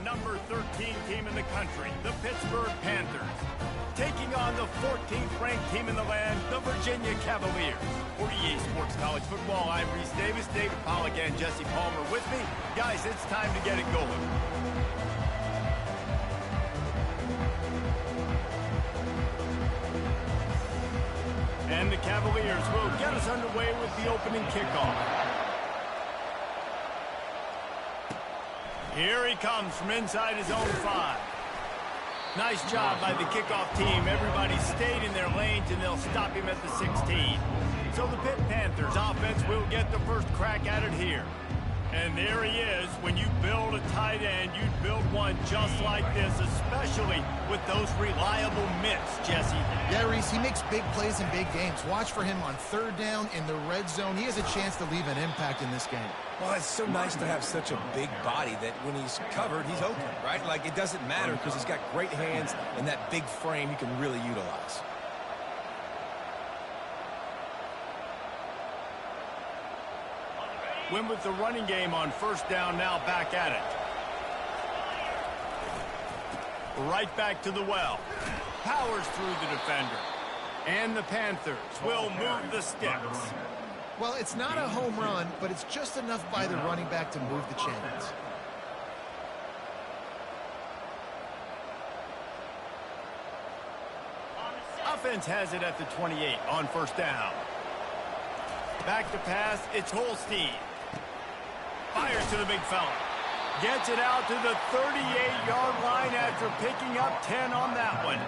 number 13 team in the country, the Pittsburgh Panthers, taking on the 14th ranked team in the land, the Virginia Cavaliers. For EA Sports College Football, I'm Reese Davis, David Pollack and Jesse Palmer with me. Guys, it's time to get it going. And the Cavaliers will get us underway with the opening kickoff. Here he comes from inside his own 5. Nice job by the kickoff team. Everybody stayed in their lanes, and they'll stop him at the 16. So the Pitt Panthers offense will get the first crack at it here. And there he is. When you build a tight end, you build one just like this, especially with those reliable mitts, Jesse. Yeah, Reese, he makes big plays in big games. Watch for him on third down in the red zone. He has a chance to leave an impact in this game. Well, it's so nice to have such a big body that when he's covered, he's open, right? Like, it doesn't matter because he's got great hands and that big frame he can really utilize. Win with the running game on first down, now back at it. Right back to the well. Powers through the defender. And the Panthers will move the sticks. Well, it's not a home run, but it's just enough by the running back to move the chains. Offense has it at the 28 on first down. Back to pass, it's Holstein. Fires to the big fella. Gets it out to the 38-yard line after picking up 10 on that one.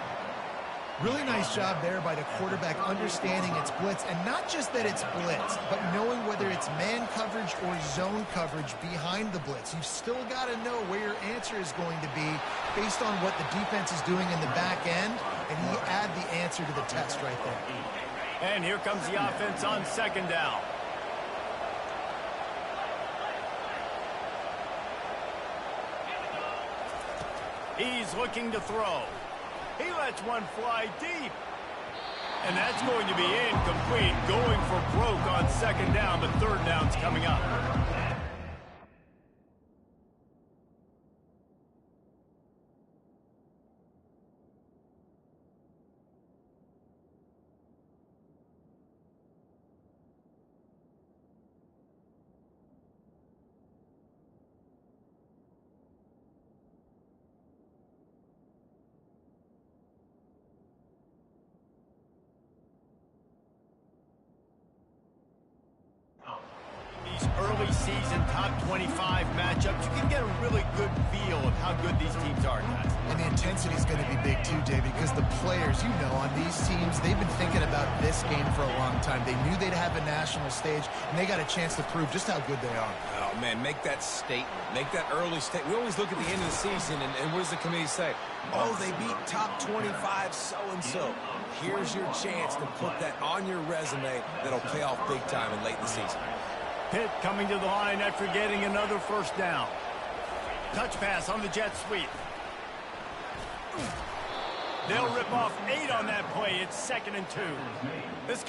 Really nice job there by the quarterback understanding it's blitz, and not just that it's blitz, but knowing whether it's man coverage or zone coverage behind the blitz. You've still got to know where your answer is going to be based on what the defense is doing in the back end, and he add the answer to the test right there. And here comes the offense on second down. He's looking to throw. He lets one fly deep. And that's going to be incomplete, going for broke on second down, but third down's coming up. Early season top 25 matchups, you can get a really good feel of how good these teams are, guys. And the intensity is going to be big too, David, because the players, you know, on these teams, they've been thinking about this game for a long time. They knew they'd have a national stage, and they got a chance to prove just how good they are. Oh, man, make that statement. Make that early statement. We always look at the end of the season, and what does the committee say? Oh, they beat top 25 so-and-so. Here's your chance to put that on your resume that'll pay off big time and late in the season. Pitt coming to the line after getting another first down. Touch pass on the jet sweep. They'll rip off 8 on that play. It's 2nd and 2. This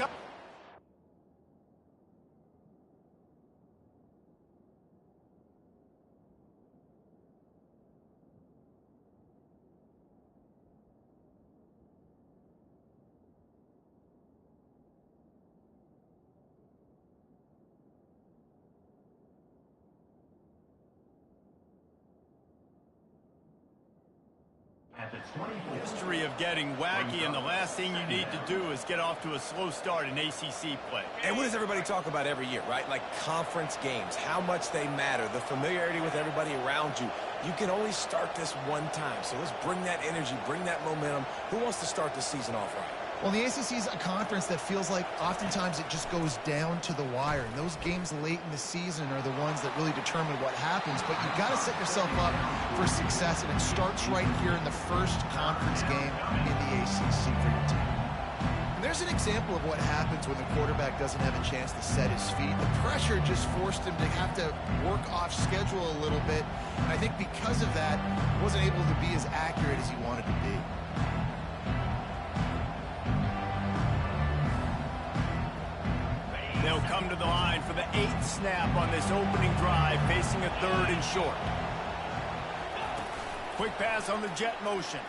history of getting wacky, and the last thing you need to do is get off to a slow start in ACC play. And what does everybody talk about every year, right? Like conference games, how much they matter, the familiarity with everybody around you. You can only start this one time, so let's bring that energy, bring that momentum. Who wants to start the season off right? Well, the ACC is a conference that feels like oftentimes it just goes down to the wire. And those games late in the season are the ones that really determine what happens. But you've got to set yourself up for success, and it starts right here in the first conference game in the ACC for your team. And there's an example of what happens when the quarterback doesn't have a chance to set his feet. The pressure just forced him to have to work off schedule a little bit. And I think because of that, he wasn't able to be as accurate as he wanted to be. They'll come to the line for the 8th snap on this opening drive, facing a 3rd and short. Quick pass on the jet motion.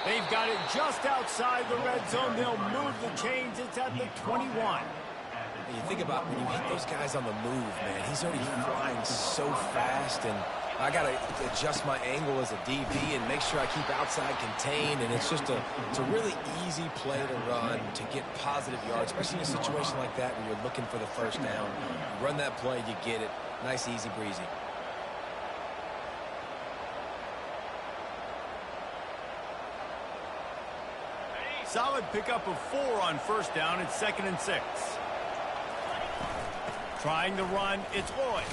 They've got it just outside the red zone. They'll move the chains. It's at the 21. You think about when you hit those guys on the move, man, he's already flying so fast, and I got to adjust my angle as a DB and make sure I keep outside contained, and it's just a really easy play to run to get positive yards, especially in a situation like that when you're looking for the first down. You run that play, you get it. Nice, easy breezy. Solid pickup of 4 on first down. It's 2nd and 6. Trying to run, it's Lloyd.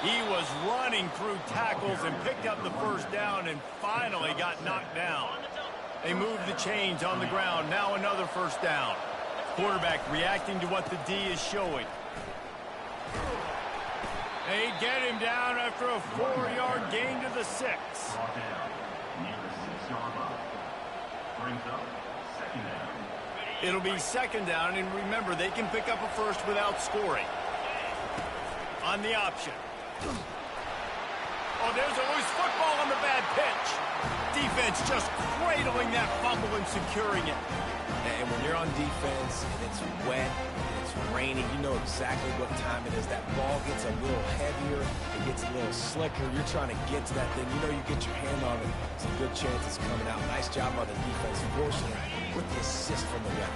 He was running through tackles and picked up the first down and finally got knocked down. They move the chains on the ground. Now another first down. Quarterback reacting to what the D is showing. They get him down after a 4-yard gain to the 6. It'll be 2nd down, and remember, they can pick up a first without scoring. On the option. Oh, there's a loose football on the bad pitch. Defense just cradling that fumble and securing it. And when you're on defense and it's wet, and it's raining, you know exactly what time it is. That ball gets a little heavier, it gets a little slicker. You're trying to get to that thing. You know you get your hand on it. It's a good chance it's coming out. Nice job on the defense, forcing it with the assist from the ref.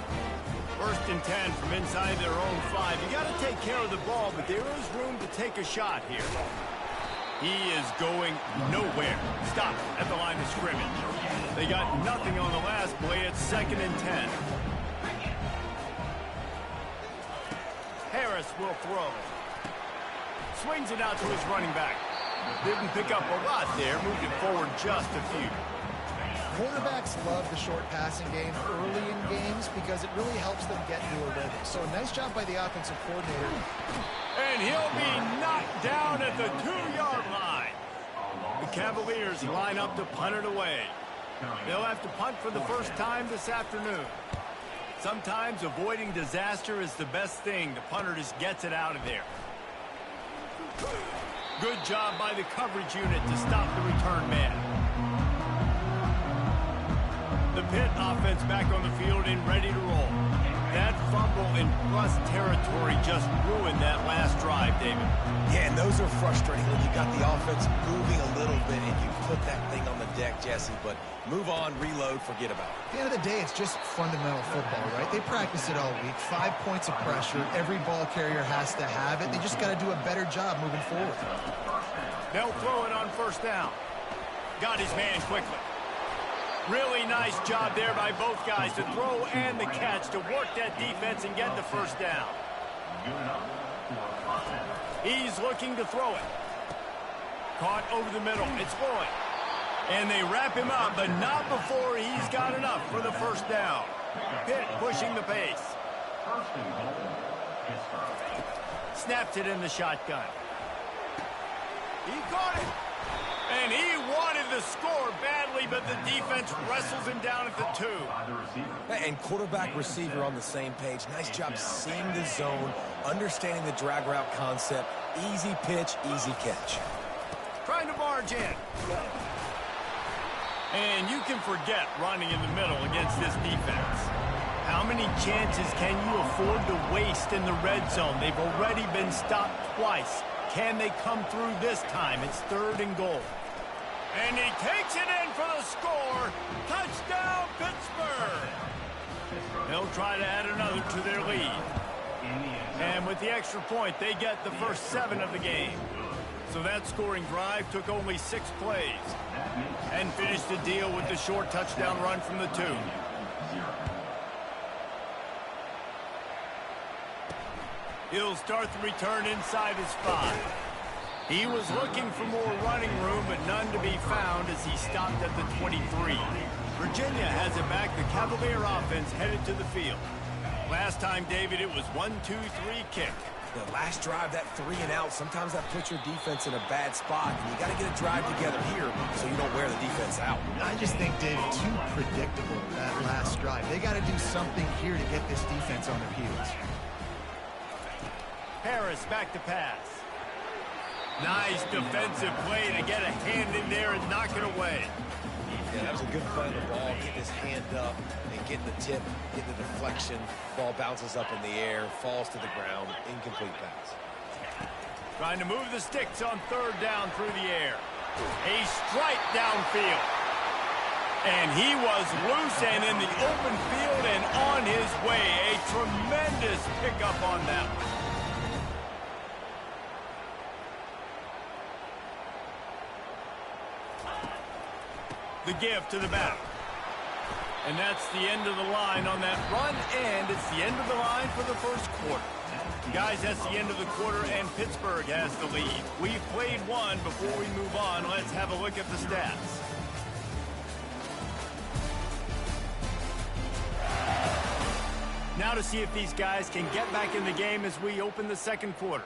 1st and 10 from inside their own 5. You got to take care of the ball, but there is room to take a shot here. He is going nowhere. Stop at the line of scrimmage. They got nothing on the last play. It's 2nd and 10. Harris will throw. Swings it out to his running back. Didn't pick up a lot there. Moved it forward just a few. Quarterbacks love the short passing game early in games because it really helps them get into a rhythm. So a nice job by the offensive coordinator. And he'll be knocked down at the 2-yard line. The Cavaliers line up to punt it away. They'll have to punt for the first time this afternoon. Sometimes avoiding disaster is the best thing. The punter just gets it out of there. Good job by the coverage unit to stop the return man. The Pitt offense back on the field and ready to roll. That fumble in plus territory just ruined that last drive, David. Yeah, and those are frustrating when you got the offense moving a little bit and you put that thing on the deck, Jesse. But move on, reload, forget about it. At the end of the day, it's just fundamental football, right? They practice it all week. 5 points of pressure. Every ball carrier has to have it. They just got to do a better job moving forward. They'll throw it on first down. Got his man quickly. Really nice job there by both guys to throw and the catch to work that defense and get the first down. He's looking to throw it. Caught over the middle. It's Lloyd. And they wrap him up, but not before he's got enough for the first down. Pitt pushing the pace. Snaps it in the shotgun. He caught it. And he wanted the score badly, but the defense wrestles him down at the 2. And quarterback receiver on the same page. Nice job seeing the zone, understanding the drag route concept. Easy pitch, easy catch. Trying to barge in. And you can forget running in the middle against this defense. How many chances can you afford to waste in the red zone? They've already been stopped twice. Can they come through this time? It's 3rd and goal. And he takes it in for the score. Touchdown, Pittsburgh. They'll try to add another to their lead. And with the extra point, they get the first 7 of the game. So that scoring drive took only 6 plays. And finished the deal with the short touchdown run from the 2. He'll start the return inside his 5. He was looking for more running room, but none to be found as he stopped at the 23. Virginia has it back. The Cavalier offense headed to the field. Last time, David, it was 1-2-3 kick. The last drive, that 3 and out, sometimes that puts your defense in a bad spot, and you got to get a drive together here so you don't wear the defense out. I just think, David, too predictable, that last drive. They got to do something here to get this defense on their heels. Harris back to pass. Nice defensive play to get a hand in there and knock it away. Yeah, that was a good play on the ball, getting his hand up and getting the tip, getting the deflection. Ball bounces up in the air, falls to the ground, incomplete pass. Trying to move the sticks on third down through the air. A strike downfield. And he was loose and in the open field and on his way. A tremendous pickup on that one. The give to the back. And that's the end of the line on that run, and it's the end of the line for the first quarter. Guys, that's the end of the quarter, and Pittsburgh has the lead. We've played one. Before we move on, let's have a look at the stats. Now to see if these guys can get back in the game as we open the second quarter.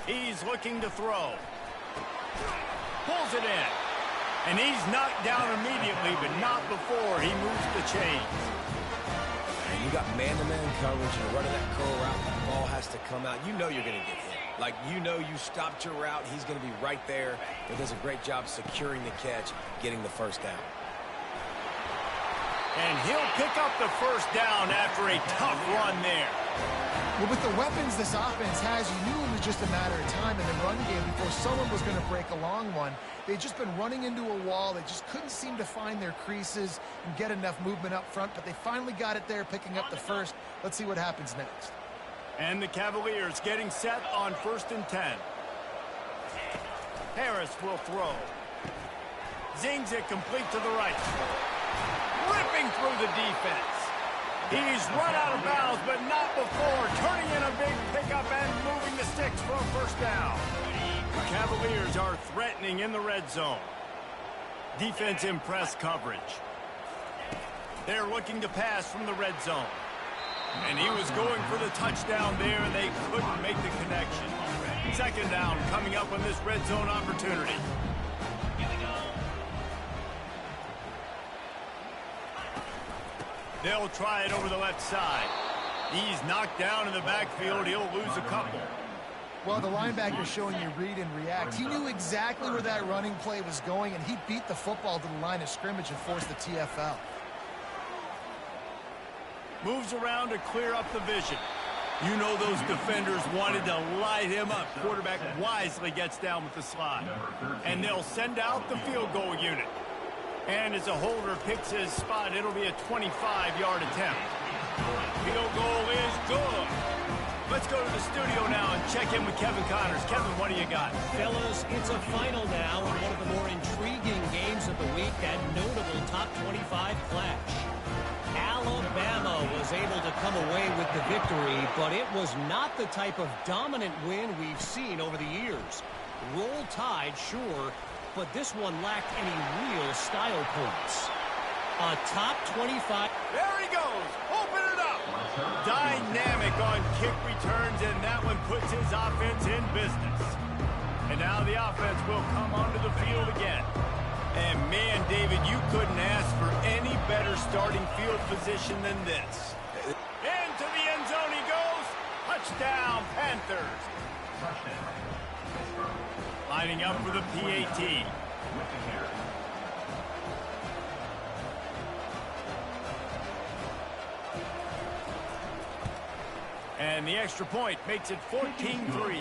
He's looking to throw. Pulls it in. And he's knocked down immediately, but not before he moves the chains. And you got man-to-man coverage. You're running that curl route. That ball has to come out. You know you're going to get hit. Like, you know you stopped your route. He's going to be right there. But does a great job securing the catch, getting the first down. And he'll pick up the first down after a tough run there. Well, with the weapons this offense has, you knew it was just a matter of time in the run game before someone was going to break a long one. They'd just been running into a wall. They just couldn't seem to find their creases and get enough movement up front, but they finally got it there, picking up the first. Let's see what happens next. And the Cavaliers getting set on 1st and 10. Harris will throw. Zings it complete to the right. Ripping through the defense. He's run out of bounds, but not before. Turning in a big pickup and moving the sticks for a first down. The Cavaliers are threatening in the red zone. Defense in press coverage. They're looking to pass from the red zone. And he was going for the touchdown there, and they couldn't make the connection. Second down coming up on this red zone opportunity. They'll try it over the left side. He's knocked down in the backfield. He'll lose a couple. Well, the linebacker's showing you read and react. He knew exactly where that running play was going, and he beat the football to the line of scrimmage and forced the TFL. Moves around to clear up the vision. You know those defenders wanted to light him up. Quarterback wisely gets down with the slide. And they'll send out the field goal unit. And as a holder picks his spot, it'll be a 25-yard attempt. Field goal is good. Let's go to the studio now and check in with Kevin Connors. Kevin, what do you got? Fellas, it's a final now in one of the more intriguing games of the week, that notable top 25 clash. Alabama was able to come away with the victory, but it was not the type of dominant win we've seen over the years. Roll Tide, sure, but this one lacked any real style points. A top 25. There he goes. Open it up. Dynamic on kick returns, and that one puts his offense in business. And now the offense will come onto the field again. And man, David, you couldn't ask for any better starting field position than this. Into the end zone he goes. Touchdown, Panthers. Lining up for the PAT. And the extra point makes it 14-3.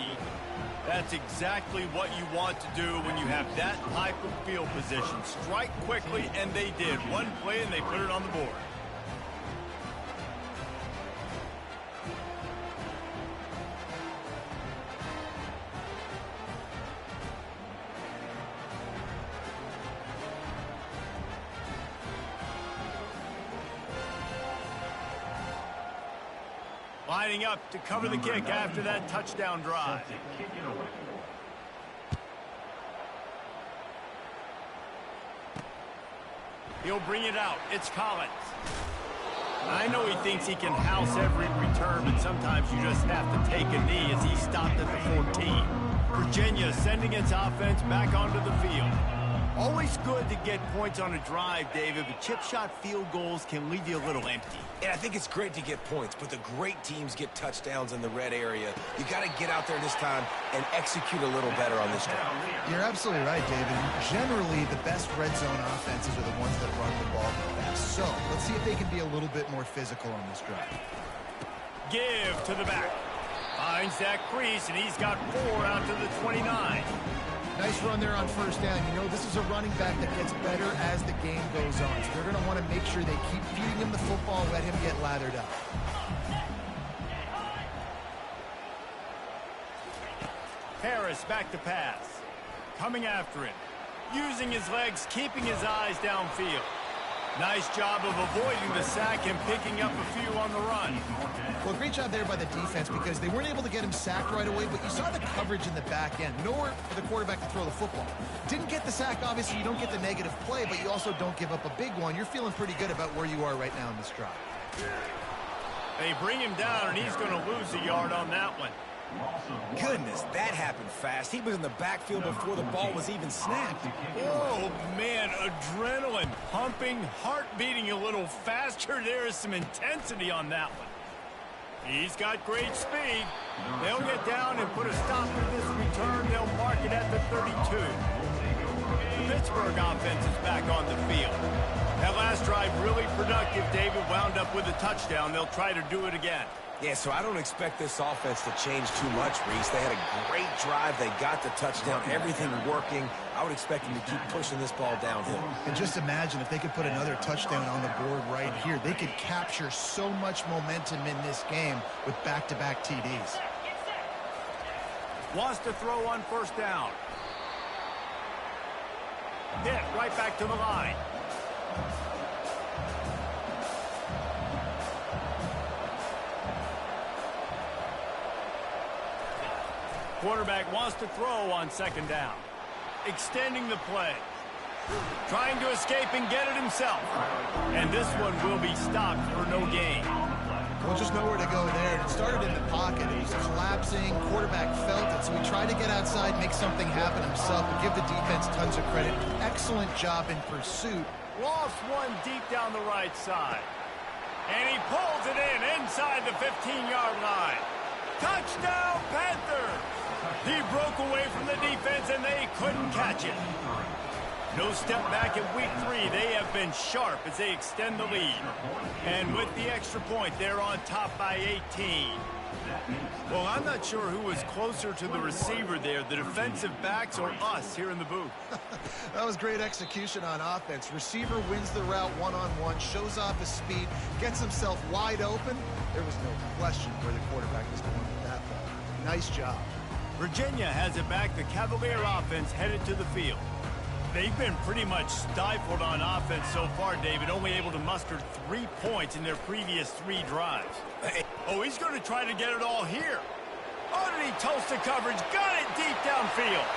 That's exactly what you want to do when you have that type of field position. Strike quickly, and they did. One play, and they put it on the board. Lining up to cover the kick after that touchdown drive. He'll bring it out. It's Collins. I know he thinks he can house every return, but sometimes you just have to take a knee as he stopped at the 14. Virginia sending its offense back onto the field. Always good to get points on a drive, David, but chip shot field goals can leave you a little empty. And I think it's great to get points, but the great teams get touchdowns in the red area. You got to get out there this time and execute a little better on this drive. You're absolutely right, David. Generally, the best red zone offenses are the ones that run the ball the best. So let's see if they can be a little bit more physical on this drive. Give to the back. Finds that crease, and he's got 4 out to the 29. Nice run there on first down. You know, this is a running back that gets better as the game goes on. So they're going to want to make sure they keep feeding him the football and let him get lathered up. Harris back to pass. Coming after him. Using his legs, keeping his eyes downfield. Nice job of avoiding the sack and picking up a few on the run. Well, great job there by the defense because they weren't able to get him sacked right away, but you saw the coverage in the back end. Nowhere for the quarterback to throw the football. Didn't get the sack, obviously. You don't get the negative play, but you also don't give up a big one. You're feeling pretty good about where you are right now in this drive. They bring him down, and he's going to lose a yard on that one. Goodness, that happened fast. He was in the backfield before the ball was even snapped. Oh, man, adrenaline pumping, heart beating a little faster. There is some intensity on that one. He's got great speed. They'll get down and put a stop to this return. They'll mark it at the 32. The Pittsburgh offense is back on the field. That last drive really productive. David wound up with a touchdown. They'll try to do it again. Yeah, so I don't expect this offense to change too much, Reese. They had a great drive. They got the touchdown, everything working. I would expect them to keep pushing this ball downhill. And just imagine if they could put another touchdown on the board right here. They could capture so much momentum in this game with back-to-back TDs. Wants to throw on first down. Hit right back to the line. Quarterback wants to throw on second down. Extending the play. Trying to escape and get it himself. And this one will be stopped for no gain. Well, just nowhere to go there. It started in the pocket. It was collapsing. Quarterback felt it, so he tried to get outside, make something happen himself, and give the defense tons of credit. Excellent job in pursuit. Lost one deep down the right side. And he pulls it in inside the 15-yard line. Touchdown, Panthers! He broke away from the defense, and they couldn't catch it. No step back in week 3. They have been sharp as they extend the lead. And with the extra point, they're on top by 18. Well, I'm not sure who was closer to the receiver there, the defensive backs or us here in the booth. That was great execution on offense. Receiver wins the route one-on-one, shows off his speed, gets himself wide open. There was no question where the quarterback was going with that ball. Nice job. Virginia has it back. The Cavalier offense headed to the field. They've been pretty much stifled on offense so far, David, only able to muster 3 points in their previous 3 drives. Oh, he's going to try to get it all here. Oh, did he toast the coverage? Got it deep downfield.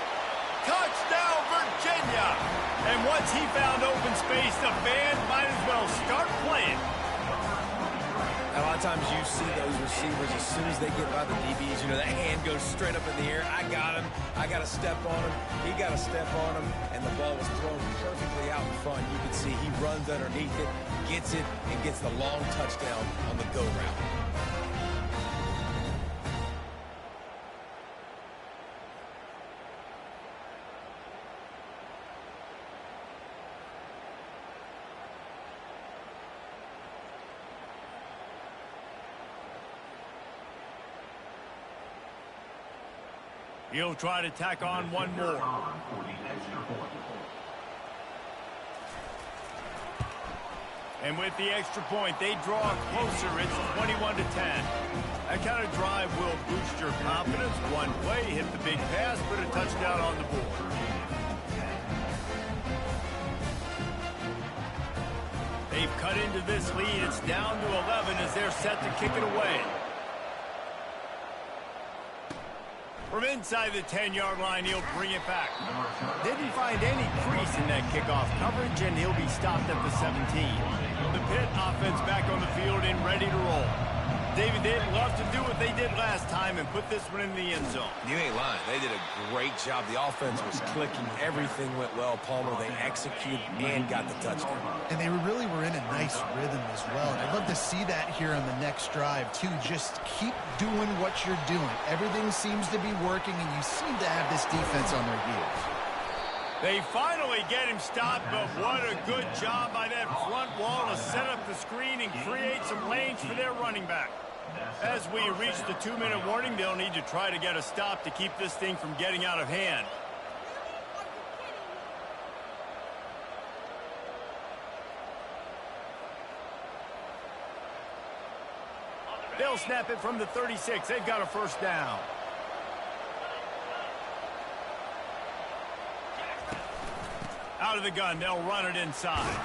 Touchdown, Virginia! And once he found open space, the band might as well start playing. A lot of times you see those receivers, as soon as they get by the DBs, you know, that hand goes straight up in the air. I got him. I got to step on him. He got to step on him. And the ball was thrown perfectly out in front. You can see he runs underneath it, gets it, and gets the long touchdown on the go route. He'll try to tack on one more. And with the extra point, they draw closer. It's 21-10. That kind of drive will boost your confidence. One play, hit the big pass, put a touchdown on the board. They've cut into this lead. It's down to 11 as they're set to kick it away. From inside the 10-yard line, he'll bring it back. Didn't find any crease in that kickoff coverage, and he'll be stopped at the 17. The Pitt offense back on the field and ready to roll. David, they'd love to do what they did last time and put this one in the end zone. You ain't lying. They did a great job. The offense was clicking. Everything went well, Palmer. They executed and got the touchdown. And they really were in a nice rhythm as well. And I'd love to see that here on the next drive, too. Just keep doing what you're doing. Everything seems to be working, and you seem to have this defense on their heels. They finally get him stopped, but what a good job by that front wall to set up the screen and create some lanes for their running back. As we reach the 2-minute warning, they'll need to try to get a stop to keep this thing from getting out of hand. They'll snap it from the 36. They've got a first down. Out of the gun, they'll run it inside.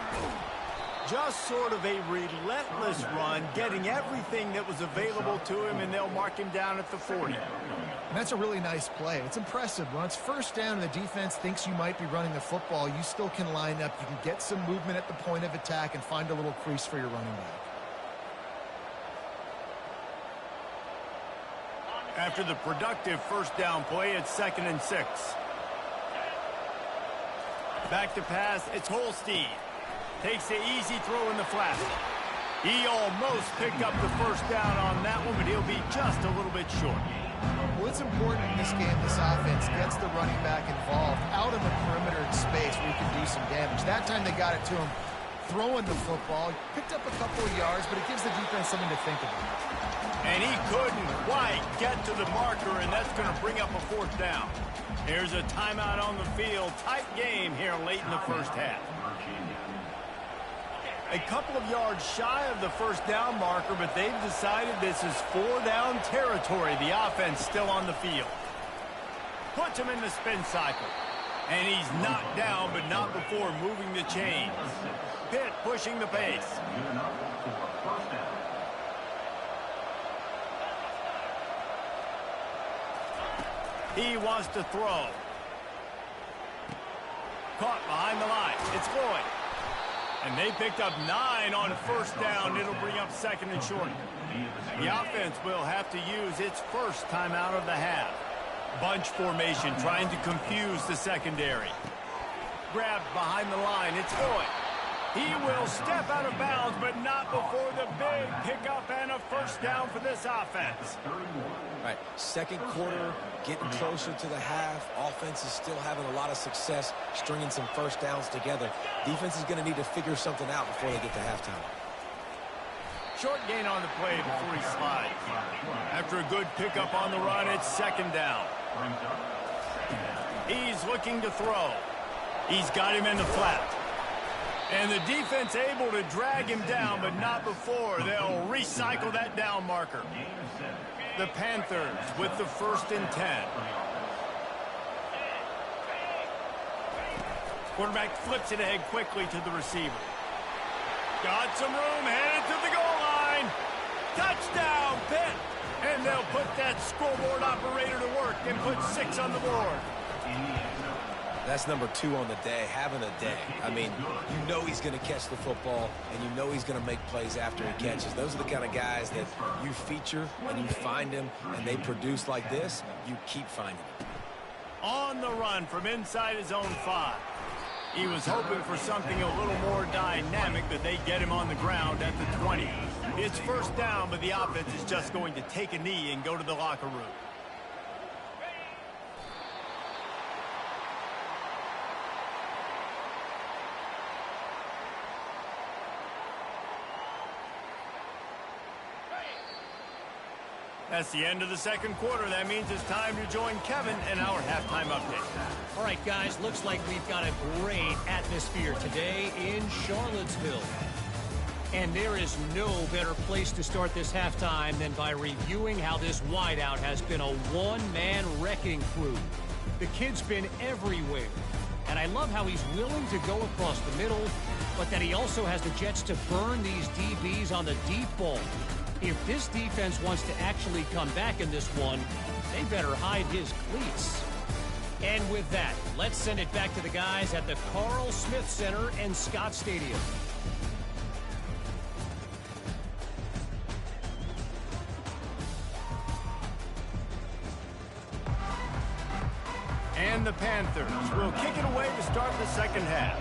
Just sort of a relentless run, getting everything that was available to him, and they'll mark him down at the 40. And that's a really nice play. It's impressive. When it's first down and the defense thinks you might be running the football, you still can line up. You can get some movement at the point of attack and find a little crease for your running back. After the productive first down play, it's 2nd and 6. Back to pass, it's Holstein. Takes the easy throw in the flat. He almost picked up the first down on that one, but he'll be just a little bit short. Well, it's important in this game, this offense gets the running back involved out in the perimeter in space where you can do some damage. That time they got it to him throwing the football. Picked up a couple of yards, but it gives the defense something to think about. And he couldn't quite get to the marker, and that's going to bring up a 4th down. Here's a timeout on the field. Tight game here late in the first half. A couple of yards shy of the first down marker, but they've decided this is 4-down territory. The offense still on the field. Puts him in the spin cycle. And he's knocked down, but not before moving the chains. Pitt pushing the pace. He wants to throw. Caught behind the line. It's Floyd. And they picked up 9 on first down. It'll bring up 2nd and short. The offense will have to use its first timeout of the half. Bunch formation trying to confuse the secondary. Grabbed behind the line. It's Floyd. He will step out of bounds, but not before the big pickup and a first down for this offense. All right, second quarter, getting closer to the half. Offense is still having a lot of success stringing some first downs together. Defense is going to need to figure something out before they get to halftime. Short gain on the play before he slides. After a good pickup on the run, it's 2nd down. He's looking to throw. He's got him in the flat. And the defense able to drag him down, but not before. They'll recycle that down marker. The Panthers with the 1st and 10. Quarterback flips it ahead quickly to the receiver. Got some room, headed to the goal line. Touchdown, Pitt. And they'll put that scoreboard operator to work and put 6 on the board. That's number 2 on the day, having a day. I mean, you know he's going to catch the football, and you know he's going to make plays after he catches. Those are the kind of guys that you feature, and you find them, and they produce like this, you keep finding them. On the run from inside his own 5. He was hoping for something a little more dynamic, but they get him on the ground at the 20. It's first down, but the offense is just going to take a knee and go to the locker room. That's the end of the second quarter. That means it's time to join Kevin in our halftime update. All right, guys, looks like we've got a great atmosphere today in Charlottesville. And there is no better place to start this halftime than by reviewing how this wideout has been a one-man wrecking crew. The kid's been everywhere. And I love how he's willing to go across the middle, but that he also has the jets to burn these DBs on the deep ball. If this defense wants to actually come back in this one, they better hide his cleats. And with that, let's send it back to the guys at the Carl Smith Center and Scott Stadium. the Panthers will kick it away to start the second half.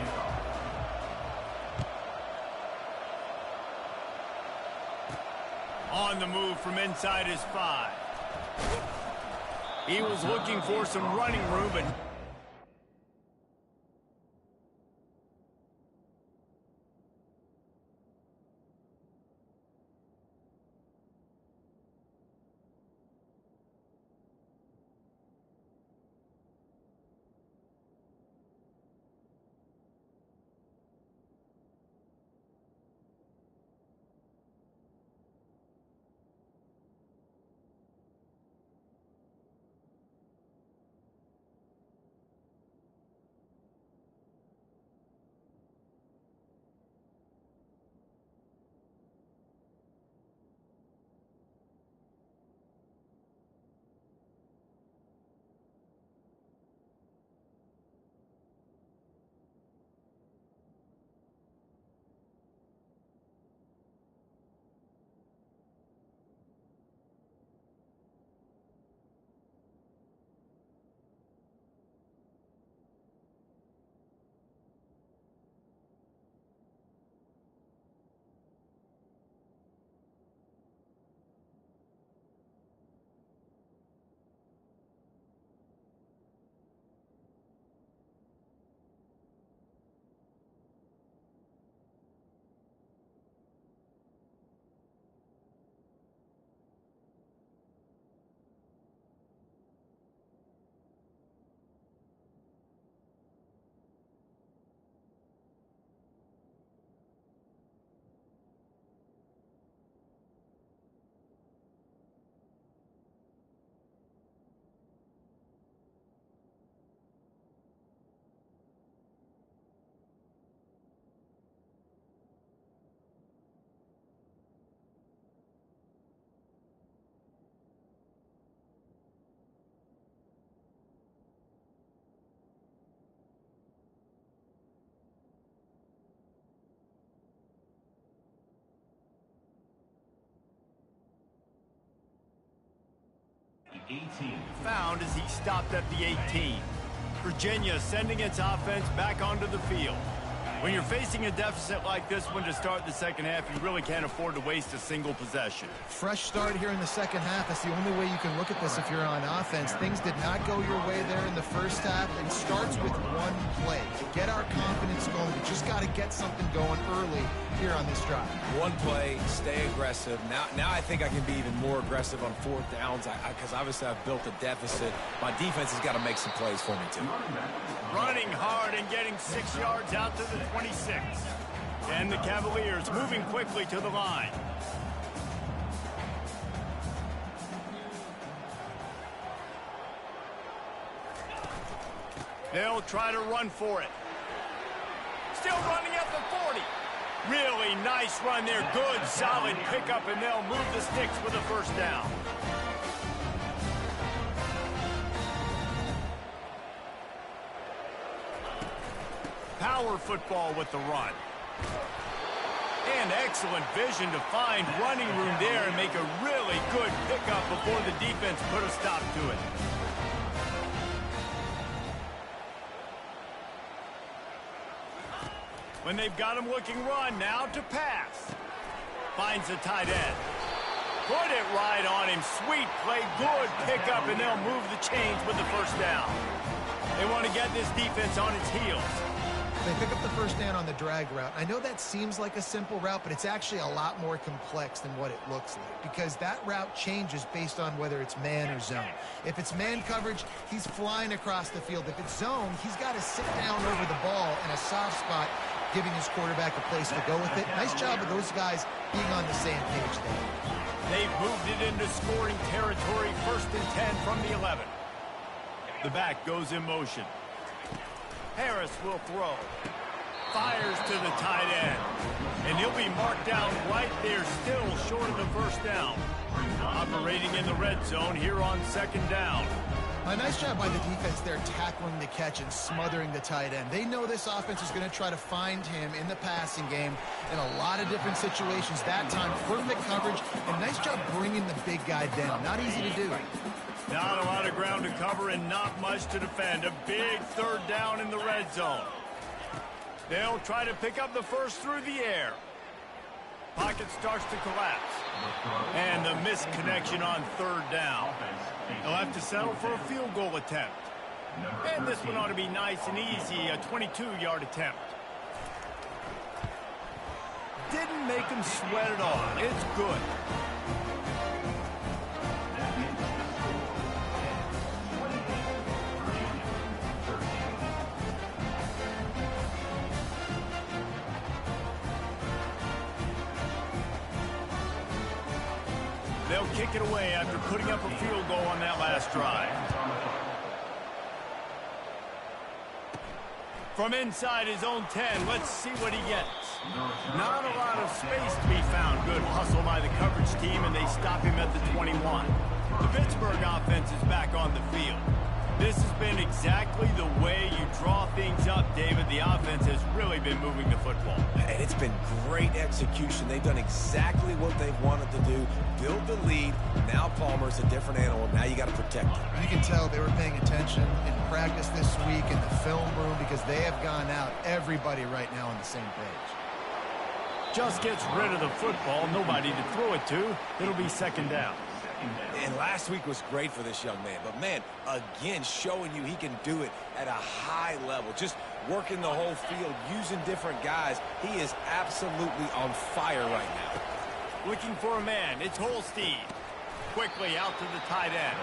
On the move from inside his 5. He was looking for some running room, but found as he stopped at the 18. Virginia sending its offense back onto the field. When you're facing a deficit like this one to start the second half, you really can't afford to waste a single possession. Fresh start here in the second half. That's the only way you can look at this if you're on offense. Things did not go your way there in the first half. It starts with one play. To get our confidence going, we just got to get something going early here on this drive. One play, stay aggressive. Now I think I can be even more aggressive on fourth downs because obviously I've built a deficit. My defense has got to make some plays for me too. Running hard and getting 6 yards out to the 26. And the Cavaliers moving quickly to the line. They'll try to run for it. Still running at the 40. Really nice run there. Good, solid pickup, and they'll move the sticks with a first down. Power football with the run. And excellent vision to find running room there and make a really good pickup before the defense put a stop to it. When they've got him looking run, now to pass. Finds the tight end. Put it right on him. Sweet play, good pickup, and they'll move the chains with the first down. They want to get this defense on its heels. They pick up the first down on the drag route. I know that seems like a simple route, but it's actually a lot more complex than what it looks like because that route changes based on whether it's man or zone. If it's man coverage, he's flying across the field. If it's zone, he's got to sit down over the ball in a soft spot, giving his quarterback a place to go with it. Nice job of those guys being on the same page there. They've moved it into scoring territory, 1st and 10 from the 11. The back goes in motion. Harris will throw. Fires to the tight end. And he'll be marked down right there, still short of the first down. Operating in the red zone here on 2nd down. A nice job by the defense there tackling the catch and smothering the tight end. They know this offense is going to try to find him in the passing game in a lot of different situations. That time, perfect coverage, and nice job bringing the big guy down. Not easy to do. Not a lot of ground to cover and not much to defend. A big third down in the red zone. They'll try to pick up the first through the air. Pocket starts to collapse. And the missed connection on third down. They'll have to settle for a field goal attempt. And this one ought to be nice and easy, a 22-yard attempt. Didn't make him sweat at all. It's good. They'll kick it away after putting up a field goal on that last drive. From inside his own 10, let's see what he gets. Not a lot of space to be found. Good hustle by the coverage team, and they stop him at the 21. The Pittsburgh offense is back on the field. This has been exactly the way you draw things up, David. The offense has really been moving the football. And it's been great execution. They've done exactly what they've wanted to do. Build the lead. Now Palmer's a different animal. Now you got to protect him. You can tell they were paying attention in practice this week in the film room because they have gone out, everybody right now on the same page. Just gets rid of the football. Nobody to throw it to. It'll be second down. And last week was great for this young man. But, man, again, showing you he can do it at a high level. Just working the whole field, using different guys. He is absolutely on fire right now. Looking for a man. It's Holstein. Quickly out to the tight end.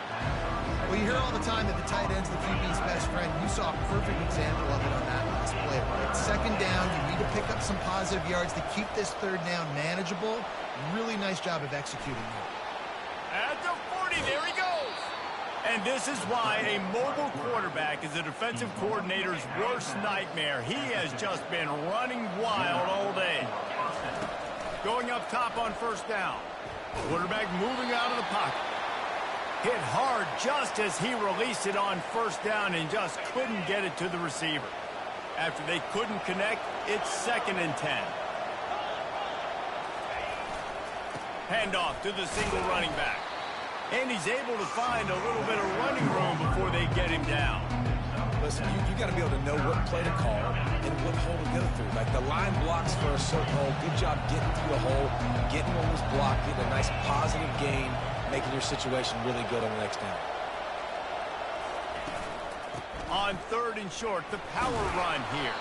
Well, you hear all the time that the tight end's the QB's best friend. You saw a perfect example of it on that last play, right? Second down, you need to pick up some positive yards to keep this third down manageable. Really nice job of executing that. At the 40, there he goes. And this is why a mobile quarterback is a defensive coordinator's worst nightmare. He has just been running wild all day. Going up top on first down. Quarterback moving out of the pocket. Hit hard just as he released it on first down and just couldn't get it to the receiver. After they couldn't connect, it's 2nd and 10. Handoff to the single running back. And he's able to find a little bit of running room before they get him down. Listen, you got to be able to know what play to call and what hole to go through. Like the line blocks for a certain hole. Good job getting through the hole, getting what was blocked, getting a nice positive gain, making your situation really good on the next down. On 3rd and short, the power run here.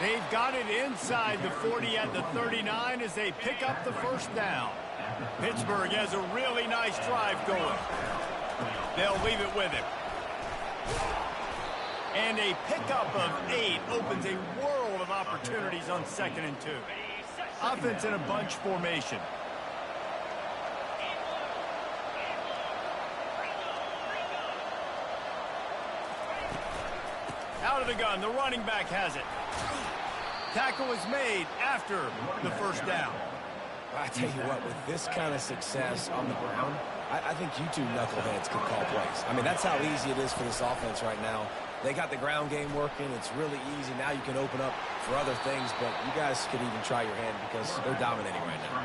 They've got it inside the 40 at the 39 as they pick up the first down. Pittsburgh has a really nice drive going. They'll leave it with him. And a pickup of 8 opens a world of opportunities on 2nd and 2. Offense in a bunch formation. Out of the gun, the running back has it. Tackle is made after the first down. I tell you what, with this kind of success on the ground, I think you two knuckleheads could call plays. I mean, that's how easy it is for this offense right now. They got the ground game working. It's really easy. Now you can open up for other things, but you guys could even try your hand because they're dominating right now.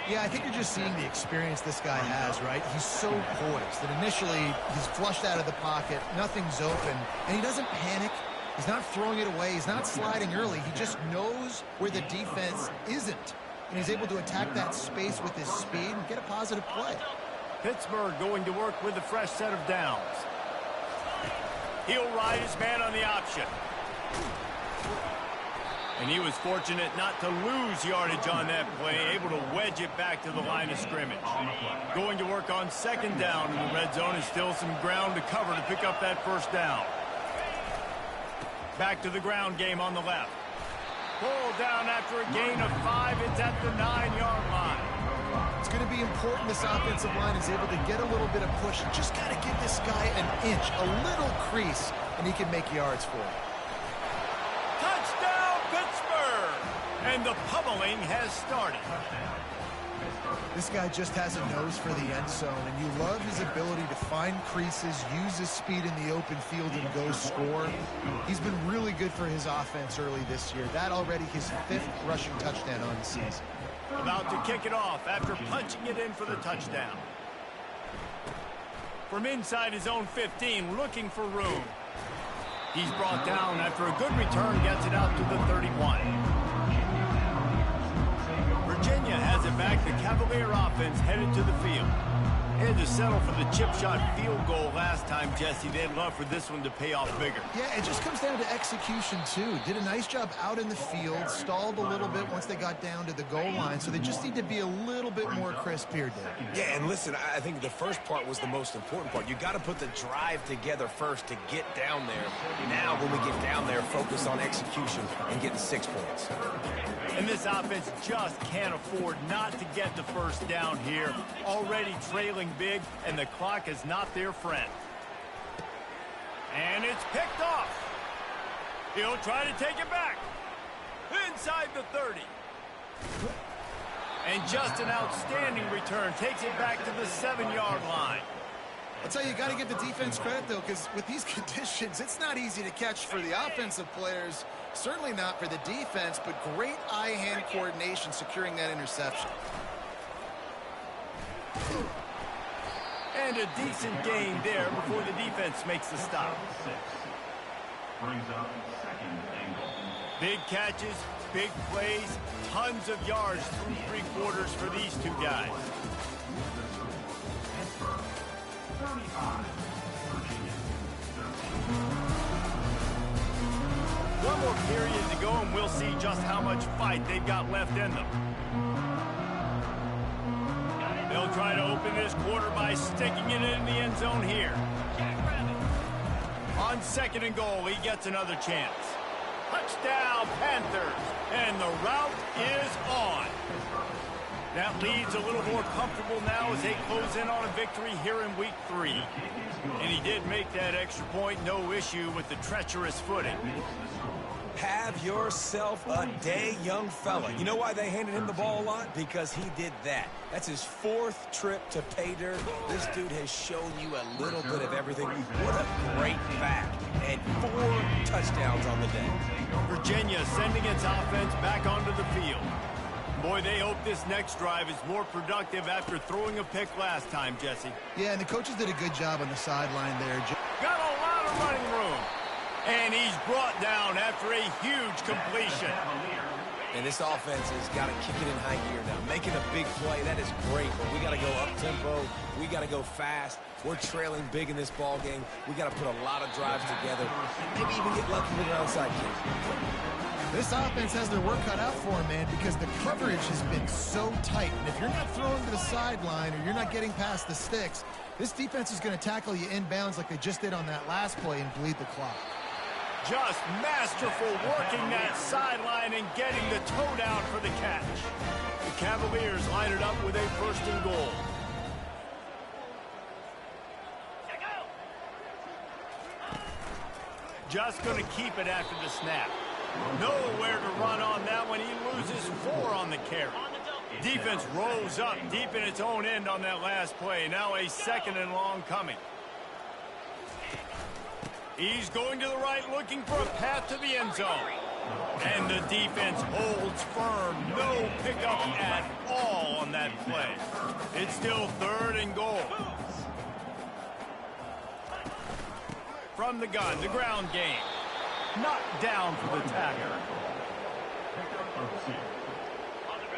Yeah, I think you're just seeing the experience this guy has, right? He's so poised that initially he's flushed out of the pocket, nothing's open, and he doesn't panic. He's not throwing it away. He's not sliding early. He just knows where the defense isn't. And he's able to attack that space with his speed and get a positive play. Pittsburgh going to work with a fresh set of downs. He'll ride his man on the option. And he was fortunate not to lose yardage on that play, able to wedge it back to the line of scrimmage. Going to work on 2nd down in the red zone and still some ground to cover to pick up that first down. Back to the ground game on the left. Pulled down after a gain of 5. It's at the 9-yard line. It's going to be important this offensive line is able to get a little bit of push. Just got to give this guy an inch, a little crease, and he can make yards for it. Touchdown, Pittsburgh! And the pummeling has started. This guy just has a nose for the end zone, and you love his ability to find creases, use his speed in the open field, and go score. He's been really good for his offense early this year. That already his 5th rushing touchdown on the season. About to kick it off after punching it in for the touchdown. From inside his own 15, looking for room. He's brought down after a good return, gets it out to the 31. Virginia has it back. The Cavalier offense headed to the field. They had to settle for the chip shot field goal last time, Jesse. They'd love for this one to pay off bigger. Yeah, it just comes down to execution, too. Did a nice job out in the field, stalled a little bit once they got down to the goal line, so they just need to be a little bit more crisp here, Dave. Yeah, and listen, I think the first part was the most important part. You got to put the drive together first to get down there. Now, when we get down there, focus on execution and getting 6 points. And this offense just can't afford not to get the first down here. Already trailing big, and the clock is not their friend. And it's picked off. He'll try to take it back. Inside the 30. And just an outstanding return. Takes it back to the 7-yard line. I'll tell you, you got to give the defense credit, though, because with these conditions, it's not easy to catch for the offensive players. Certainly not for the defense, but great eye-hand coordination securing that interception. And a decent gain there before the defense makes the stop. Big catches, big plays, tons of yards through 3 quarters for these two guys. One more period to go, and we'll see just how much fight they've got left in them. They'll try to open this quarter by sticking it in the end zone here. On 2nd and goal, he gets another chance. Touchdown, Panthers, and the route is on. That lead's a little more comfortable now as they close in on a victory here in week 3. And he did make that extra point, no issue with the treacherous footing. Have yourself a day, young fella. You know why they handed him the ball a lot? Because he did that. That's his 4th trip to pay dirt. This dude has shown you a little bit of everything. What a great back. And 4 touchdowns on the day. Virginia sending its offense back onto the field. Boy, they hope this next drive is more productive after throwing a pick last time, Jesse. Yeah, and the coaches did a good job on the sideline there. Got a lot of running room. And he's brought down after a huge completion. And this offense has got to kick it in high gear now. Making a big play, that is great, but we got to go up-tempo. We got to go fast. We're trailing big in this ball game. We got to put a lot of drives together. Maybe even get lucky with an onside kick. This offense has their work cut out for them, man, because the coverage has been so tight. And if you're not throwing to the sideline or you're not getting past the sticks, this defense is going to tackle you inbounds like they just did on that last play and bleed the clock. Just masterful working that sideline and getting the toe down for the catch. The Cavaliers line it up with a 1st and goal. Just going to keep it after the snap. Nowhere to run on that one. He loses 4 on the carry. Defense rose up deep in its own end on that last play. Now a 2nd and long coming. He's going to the right, looking for a path to the end zone. And the defense holds firm. No pickup at all on that play. It's still 3rd and goal. From the gun, the ground game. Knocked down for the tackle.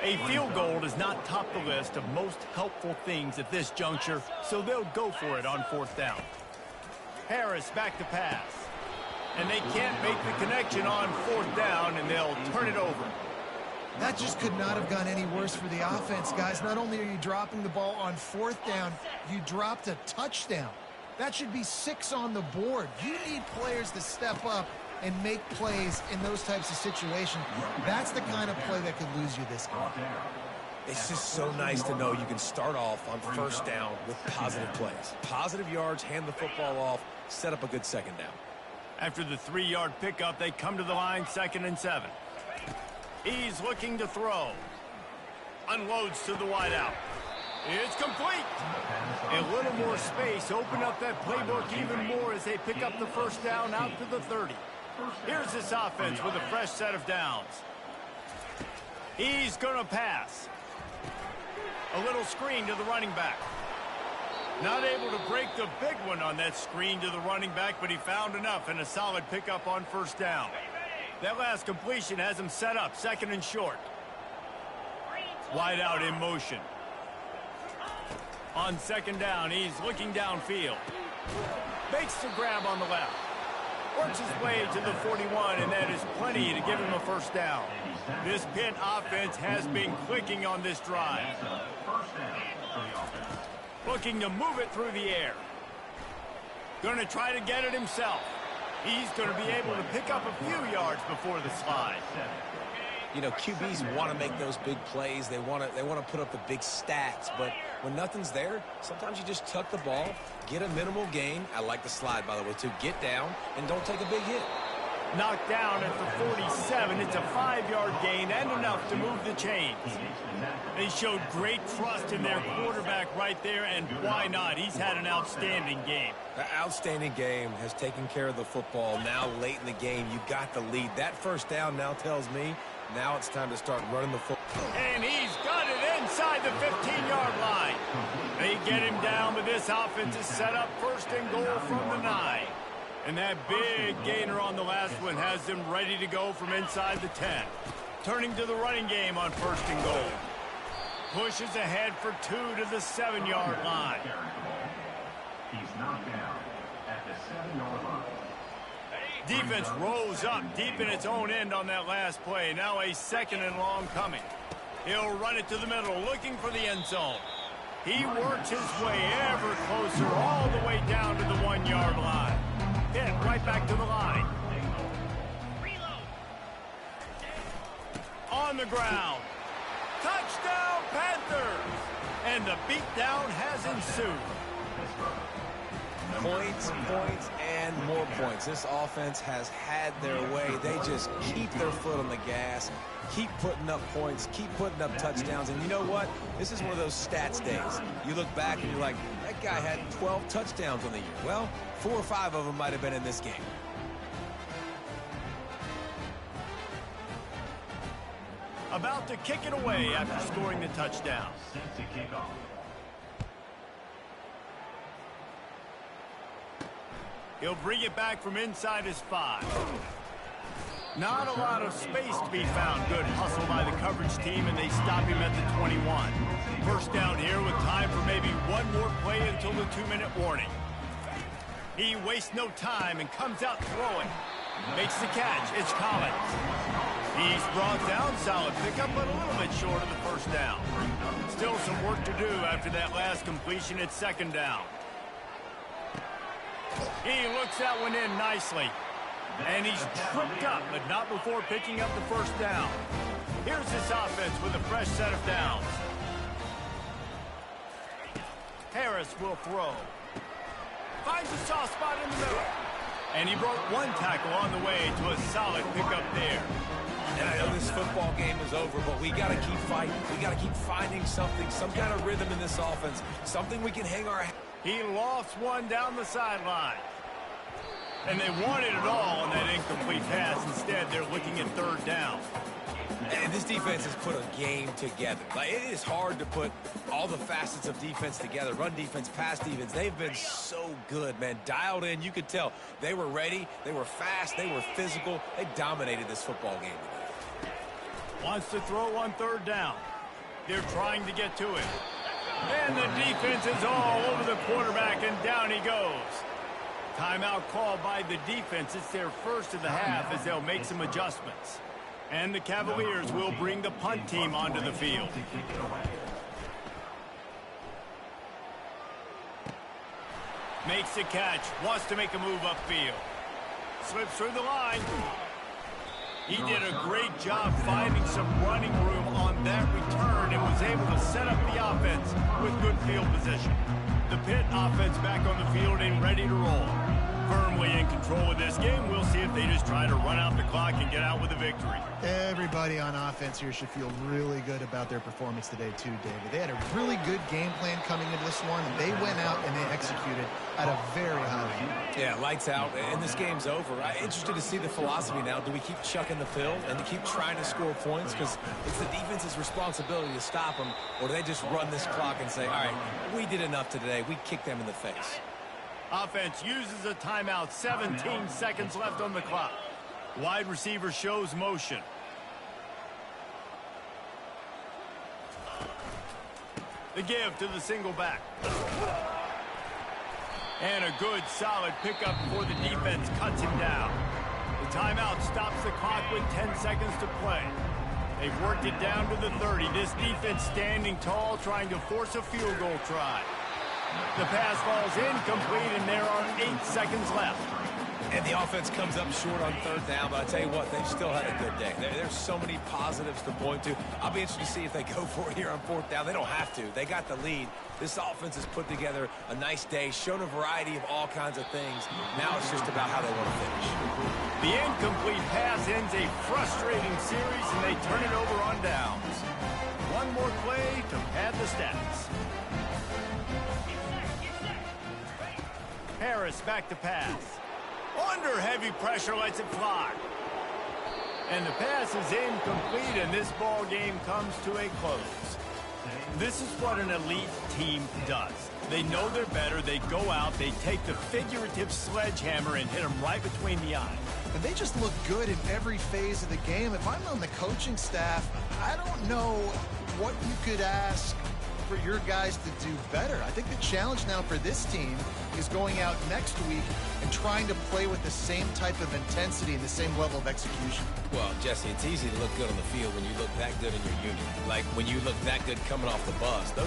A field goal does not top the list of most helpful things at this juncture, so they'll go for it on 4th down. Harris back to pass. And they can't make the connection on 4th down, and they'll turn it over. That just could not have gone any worse for the offense, guys. Not only are you dropping the ball on 4th down, you dropped a touchdown. That should be 6 on the board. You need players to step up and make plays in those types of situations. That's the kind of play that could lose you this game. It's just so nice to know you can start off on 1st down with positive plays. Positive yards, hand the football off, set up a good 2nd down. After the 3-yard pickup, they come to the line, 2nd and 7. He's looking to throw. Unloads to the wideout. It's complete. A little more space. Open up that playbook even more as they pick up the first down out to the 30. Here's this offense with a fresh set of downs. He's going to pass. A little screen to the running back. Not able to break the big one on that screen to the running back, but he found enough and a solid pickup on first down. That last completion has him set up, second and short. Wide out in motion. On second down, he's looking downfield. Makes the grab on the left. Works his way to the 41, and that is plenty to give him a first down. This Pitt offense has been clicking on this drive. Looking to move it through the air. Going to try to get it himself. He's going to be able to pick up a few yards before the slide. You know, QBs want to make those big plays. They want to put up the big stats. But when nothing's there, sometimes you just tuck the ball, get a minimal gain. I like the slide, by the way, too. Get down and don't take a big hit. Knocked down at the 47. It's a 5-yard gain and enough to move the chains. They showed great trust in their quarterback right there, and why not? He's had an outstanding game. The outstanding game has taken care of the football. Now, late in the game, you got the lead. That first down now tells me now it's time to start running the football. And he's got it inside the 15-yard line. They get him down, but this offense is set up first and goal from the 9. And that big gainer on the last one has them ready to go from inside the 10. Turning to the running game on first and goal. Pushes ahead for 2 to the 7-yard line. He's knocked down at the 7-yard line. Defense rose up deep in its own end on that last play. Now a second and long coming. He'll run it to the middle, looking for the end zone. He works his way ever closer all the way down to the 1-yard line. Hit right back to the line. On the ground. Touchdown, Panthers! And the beatdown has ensued. Points, points, and more points. This offense has had their way. They just keep their foot on the gas, keep putting up points, keep putting up touchdowns. And you know what? This is one of those stats days. You look back and you're like, that guy had 12 touchdowns on the year. Well, 4 or 5 of them might have been in this game. About to kick it away after scoring the touchdown. Set to kick off. He'll bring it back from inside his 5. Not a lot of space to be found. Good hustle by the coverage team, and they stop him at the 21. First down here with time for maybe one more play until the 2-minute warning. He wastes no time and comes out throwing. Makes the catch. It's Collins. He's brought down. Solid pickup, but a little bit short of the first down. Still some work to do after that last completion at second down. He looks that one in nicely. And he's tripped up, but not before picking up the first down. Here's this offense with a fresh set of downs. Harris will throw. Finds a soft spot in the middle. And he broke one tackle on the way to a solid pickup there. And I know this football game is over, but we got to keep fighting. We got to keep finding something, some kind of rhythm in this offense, something we can hang our... He lofts one down the sideline. And they wanted it all on that incomplete pass. Instead, they're looking at third down. And this defense has put a game together. Like, it is hard to put all the facets of defense together. Run defense, pass defense. They've been so good, man. Dialed in. You could tell they were ready. They were fast. They were physical. They dominated this football game today. Wants to throw on third down. They're trying to get to it. And the defense is all over the quarterback, and down he goes. Timeout called by the defense. It's their first of the half as they'll make some adjustments. And the Cavaliers will bring the punt team onto the field. Makes the catch. Wants to make a move upfield. Slips through the line. He did a great job finding some running room on that return and was able to set up the offense with good field position. The Pitt offense back on the field and ready to roll. Firmly in control of this game. We'll see if they just try to run out the clock and get out with a victory. Everybody on offense here should feel really good about their performance today too, David. They had a really good game plan coming into this one, and they went out and they executed at a very high level. Yeah, lights out, and this game's over. I'm interested to see the philosophy now. Do we keep chucking the field and keep trying to score points because it's the defense's responsibility to stop them, or do they just run this clock and say, all right, we did enough today. We kicked them in the face. Offense uses a timeout. 17 seconds left on the clock. Wide receiver shows motion. The give to the single back. And a good, solid pickup before the defense cuts him down. The timeout stops the clock with 10 seconds to play. They've worked it down to the 30. This defense standing tall, trying to force a field goal try. The pass falls incomplete, and there are 8 seconds left. And the offense comes up short on third down, but I tell you what, they've still had a good day. There's so many positives to point to. I'll be interested to see if they go for it here on fourth down. They don't have to. They got the lead. This offense has put together a nice day, shown a variety of all kinds of things. Now it's just about how they want to finish. The incomplete pass ends a frustrating series, and they turn it over on downs. One more play to pad the stats. Harris back to pass. Under heavy pressure, lets it fly. And the pass is incomplete, and this ball game comes to a close. This is what an elite team does. They know they're better. They go out. They take the figurative sledgehammer and hit them right between the eyes. And they just look good in every phase of the game. If I'm on the coaching staff, I don't know what you could ask for your guys to do better. I think the challenge now for this team is going out next week and trying to play with the same type of intensity and the same level of execution. Well, Jesse, it's easy to look good on the field when you look that good in your unit. Like when you look that good coming off the bus. Those